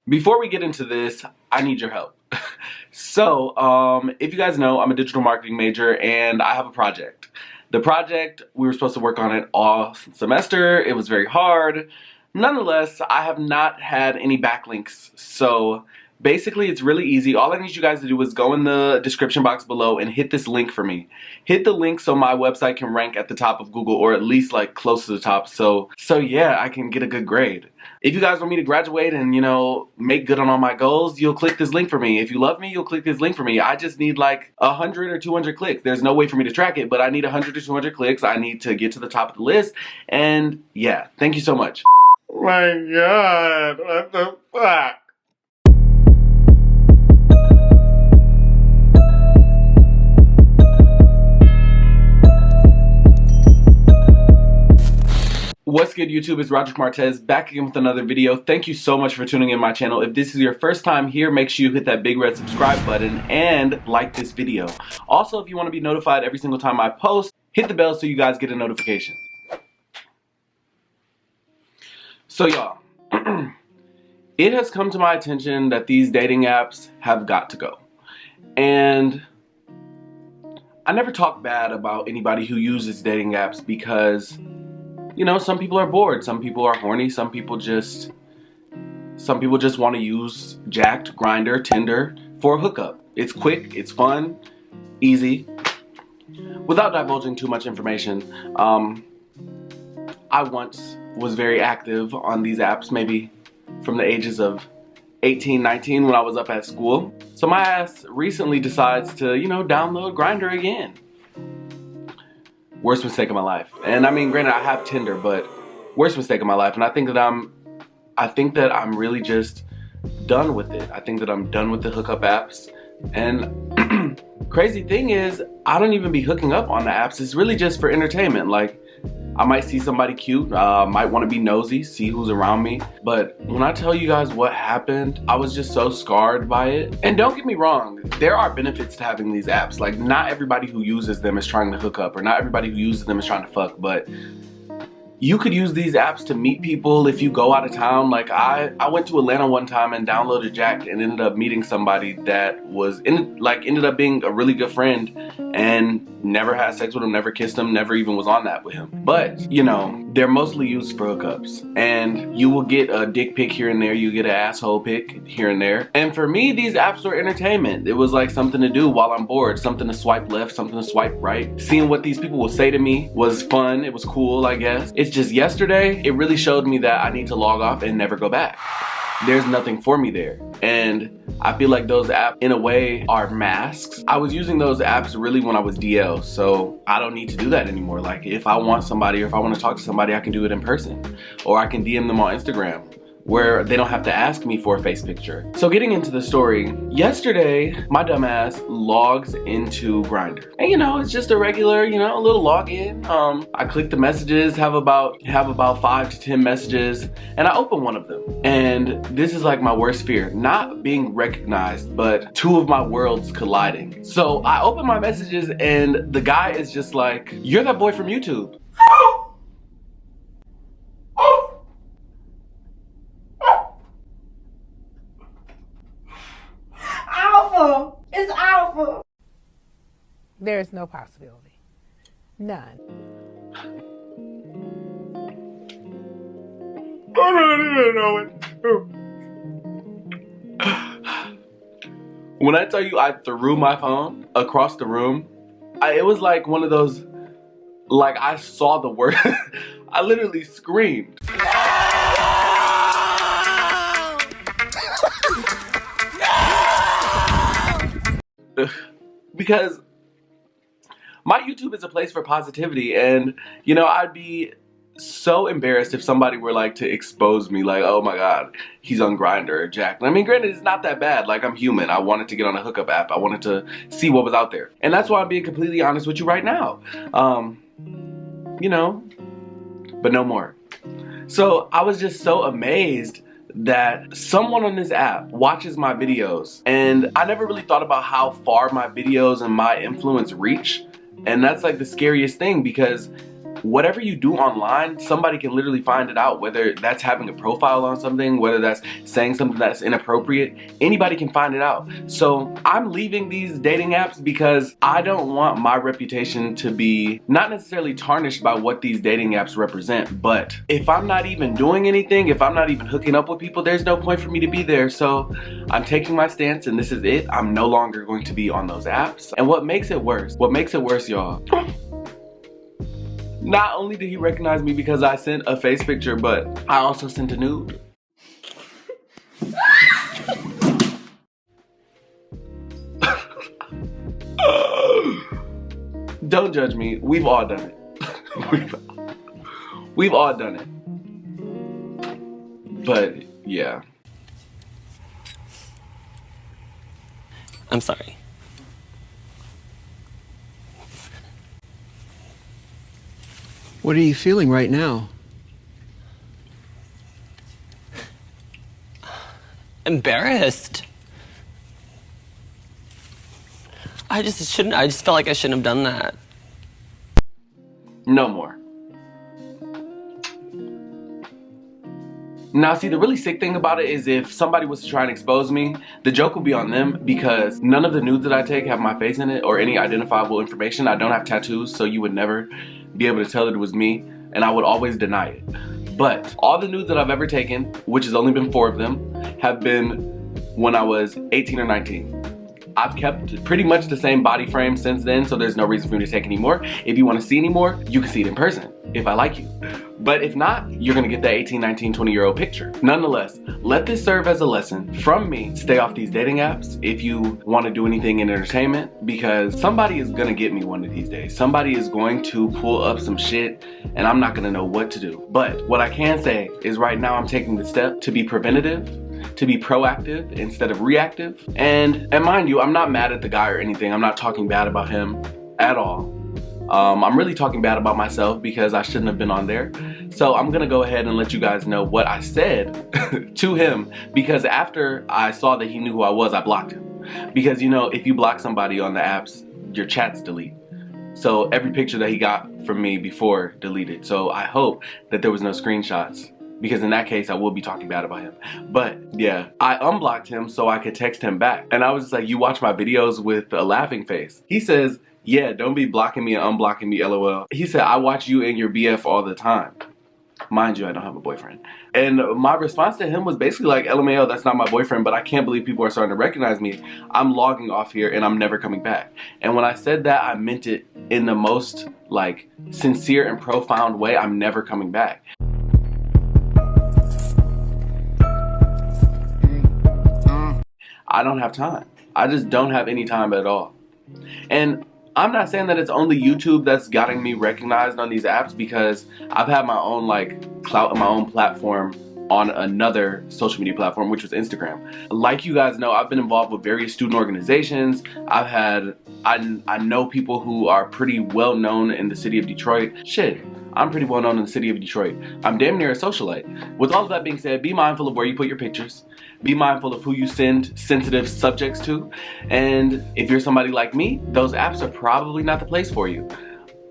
Before we get into this, I need your help. So, if you guys know, I'm a digital marketing major and I have a project. The project, we were supposed to work on it all semester. It was very hard. Nonetheless, I have not had any backlinks. So basically, it's really easy. All I need you guys to do is go in the description box below and hit this link for me. Hit the link so my website can rank at the top of Google, or at least like close to the top. So yeah, I can get a good grade. If you guys want me to graduate and, you know, make good on all my goals, you'll click this link for me. If you love me, you'll click this link for me. I just need like 100 or 200 clicks. There's no way for me to track it, but I need 100 or 200 clicks. I need to get to the top of the list. And yeah, thank you so much. Oh my God, what the fuck? What's good, YouTube? It's Roderick Martez back again with another video. Thank you so much for tuning in my channel. If this is your first time here, make sure you hit that big red subscribe button and like this video. Also, if you want to be notified every single time I post, hit the bell so you guys get a notification. So y'all, it has come to my attention that these dating apps have got to go. And I never talk bad about anybody who uses dating apps because, you know, some people are bored, some people are horny, some people just want to use Jack'd, GRINDR, Tinder for a hookup. It's quick, it's fun, easy. Without divulging too much information, I once was very active on these apps, maybe from the ages of 18, 19 when I was up at school. So my ass recently decides to, you know, download GRINDR again. Worst mistake of my life. And I mean, granted, I have Tinder, but worst mistake of my life. And I think that I'm really just done with it. I think that I'm done with the hookup apps. And crazy thing is, I don't even be hooking up on the apps. It's really just for entertainment. Like, I might see somebody cute, might want to be nosy, see who's around me. But when I tell you guys what happened, I was just so scarred by it. And don't get me wrong, there are benefits to having these apps. Like, not everybody who uses them is trying to hook up, or not everybody who uses them is trying to fuck, but you could use these apps to meet people if you go out of town. Like I went to Atlanta one time and downloaded Jack'd and ended up meeting somebody that was ended up being a really good friend, and never had sex with him, never kissed him, never even was on that with him. But, you know, they're mostly used for hookups. And you will get a dick pic here and there, you get an asshole pic here and there. And for me, these apps were entertainment. It was like something to do while I'm bored, something to swipe left, something to swipe right. Seeing what these people will say to me was fun, it was cool, I guess. It's just yesterday, it really showed me that I need to log off and never go back. There's nothing for me there. And I feel like those apps, in a way, are masks. I was using those apps really when I was DL, so I don't need to do that anymore. Like, if I want somebody or if I want to talk to somebody, I can do it in person. Or I can DM them on Instagram, where they don't have to ask me for a face picture. So getting into the story, yesterday, my dumbass logs into GRINDR. And you know, it's just a regular, you know, a little login. I click the messages, have about 5 to 10 messages, and I open one of them. And this is like my worst fear, not being recognized, but two of my worlds colliding. So I open my messages and the guy is just like, "You're that boy from YouTube." It's alpha. There is no possibility. None. I don't even know it. When I tell you I threw my phone across the room, it was like one of those, like I saw the word, I literally screamed. Because my YouTube is a place for positivity, and you know, I'd be so embarrassed if somebody were like to expose me, like, oh my god, he's on GRINDR or Jack'd. I mean, granted, it's not that bad. Like, I'm human. I wanted to get on a hookup app. I wanted to see what was out there, and that's why I'm being completely honest with you right now. You know, but no more. So I was just so amazed that someone on this app watches my videos, and I never really thought about how far my videos and my influence reach. And that's like the scariest thing, because whatever you do online, somebody can literally find it out, whether that's having a profile on something, whether that's saying something that's inappropriate, anybody can find it out. So I'm leaving these dating apps because I don't want my reputation to be not necessarily tarnished by what these dating apps represent, but if I'm not even doing anything, if I'm not even hooking up with people, there's no point for me to be there. So I'm taking my stance, and this is it. I'm no longer going to be on those apps. And what makes it worse, y'all, not only did he recognize me because I sent a face picture, but I also sent a nude. Don't judge me. We've all done it. We've all done it. But yeah. I'm sorry. What are you feeling right now? Embarrassed. I just felt like I shouldn't have done that. No more. Now see, the really sick thing about it is if somebody was to try and expose me, the joke would be on them because none of the nudes that I take have my face in it or any identifiable information. I don't have tattoos, so you would never be able to tell that it was me, and I would always deny it. But all the nudes that I've ever taken, which has only been 4 of them, have been when I was 18 or 19. I've kept pretty much the same body frame since then, so there's no reason for me to take any more. If you want to see any more, you can see it in person, if I like you. But if not, you're gonna get that 18, 19, 20-year-old picture. Nonetheless, let this serve as a lesson from me. Stay off these dating apps if you want to do anything in entertainment, because somebody is gonna get me one of these days. Somebody is going to pull up some shit and I'm not gonna know what to do. But what I can say is right now I'm taking the step to be preventative, to be proactive instead of reactive. And mind you, I'm not mad at the guy or anything. I'm not talking bad about him at all. I'm really talking bad about myself because I shouldn't have been on there. So I'm gonna go ahead and let you guys know what I said to him, because after I saw that he knew who I was, I blocked him. Because you know, if you block somebody on the apps, your chats delete. So every picture that he got from me before deleted. So I hope that there was no screenshots, because in that case I will be talking bad about him. But yeah, I unblocked him so I could text him back. And I was just like, you watch my videos with a laughing face. He says, yeah, don't be blocking me and unblocking me, LOL. He said, I watch you and your BF all the time. Mind you, I don't have a boyfriend. And my response to him was basically like, LMAO, that's not my boyfriend, but I can't believe people are starting to recognize me. I'm logging off here and I'm never coming back. And when I said that, I meant it in the most like sincere and profound way. I'm never coming back. I don't have time. I just don't have any time at all. And I'm not saying that it's only YouTube that's gotten me recognized on these apps, because I've had my own like clout and my own platform on another social media platform, which was Instagram. Like you guys know, I've been involved with various student organizations. I know people who are pretty well known in the city of Detroit. Shit, I'm pretty well known in the city of Detroit. I'm damn near a socialite. With all of that being said, be mindful of where you put your pictures. Be mindful of who you send sensitive subjects to. And if you're somebody like me, those apps are probably not the place for you.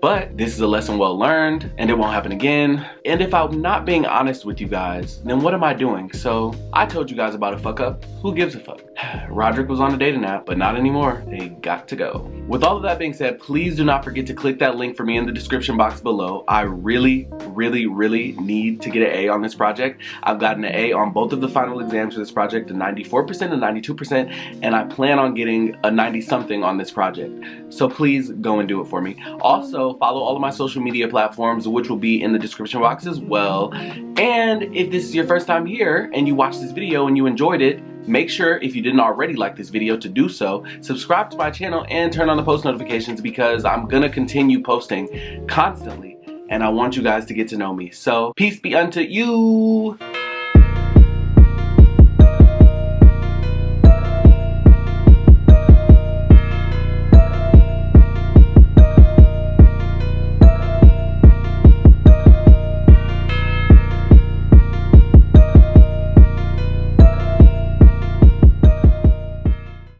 But this is a lesson well learned, and it won't happen again. And if I'm not being honest with you guys, then what am I doing? So I told you guys about a fuck up. Who gives a fuck? Roderick was on a dating app, but not anymore. They got to go. With all of that being said, please do not forget to click that link for me in the description box below. I really need to get an A on this project. I've gotten an A on both of the final exams for this project, a 94% and 92%, and I plan on getting a 90-something on this project. So please go and do it for me. Also, follow all of my social media platforms, which will be in the description box as well. And if this is your first time here and you watched this video and you enjoyed it, make sure, if you didn't already like this video, to do so. Subscribe to my channel and turn on the post notifications, because I'm gonna continue posting constantly and I want you guys to get to know me. So peace be unto you.